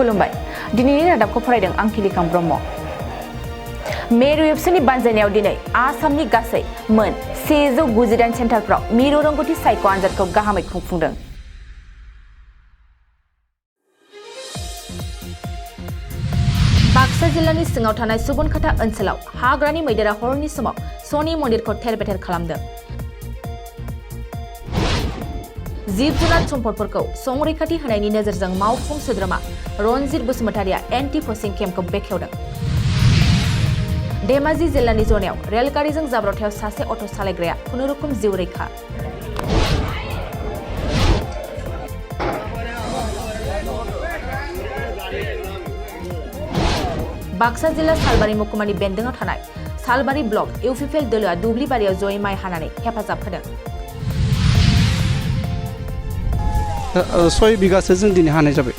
खुलुमबाय दिनैनि रादाबखौ फरायदों आं किलिकां ब्रह्म मेरु एबसुनि बानजायनायाव दिनै आसामनि गासै मोन 198 सेन्टारफ्राव मिरु रोंगौथि सायख' आनजादखौ गाहामै खुंफुंदों। बाक्सा जिल्लानि सिङाव थानाय सुबनखाता ओनसोलाव हाग्रानि मैदेरा हरनि समाव सनि मन्दिरखौ थेर-बेथेर खालामदों। जिब जुनार सम्पदफोरखौ संरैखाथि होनायनि नोजोरजों मावफुं सोद्रोमा रनजित बसुमतारिया एन्टि पचिं केम्पखौ बेखेवदों। धेमाजि जिल्लानि जनायाव रेलगारिजों जाब्रबथायाव सासे अट' सालायग्राया खुनुरुखुम जिउ रैखा। बाक्सा जिल्ला सालबारि महकुमानि बेन्दोङाव थानाय सालबारि ब्लक इउपिपिएल दोलोआ दुब्लि बारियाव जयै माइ हानानै हेफाजाब होदों। 6 बिगासो जों दिनै हानाय जाबाय।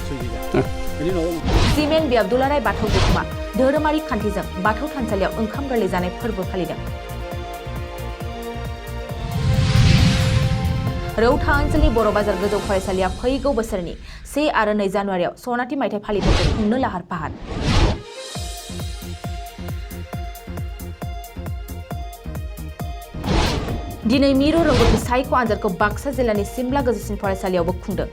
सिमेन बि आब्दुलाराय बाथौ गौथुमा धोरोमारि खान्थिजों बाथौ थानसालियाव ओंखाम गोरलै जानाय फोरबो फालिदों। रौता ओनसोलनि बर' बाजार गोजौ फरायसालिया फैगौ बोसोरनि 1 आरो 2 जानुवारियाव सनाथि मायथाइ फालिथायखौ खुंनो लाहार फाहार। दिनै मिरु रोंगौथि सायख' आनजादखौ बाक्सा जिल्लानि सिमला गोजौसिन फरायसालियावबो खुंदों।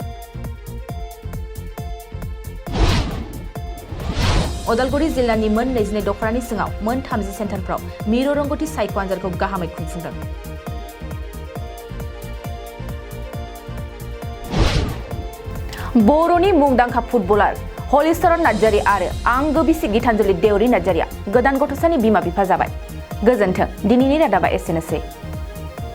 उदालगुरि जिल्लानि मोन 22 दखरानि सिङाव मोन 30 सेन्टारफ्राव मिरु रोंगौथि सायख' आनजादखौ गाहामै खुंफुंदों। बर'नि मुंदांखा फुटबलार हलिचरन नार्जारी आरो आंगो बिसि गीताञ्जलि देउरि नार्जारीया गोदान गथ'सानि बिमा-बिफा जाबाय। गोजोन्थों दिनैनि रादाबा एसेनोसै।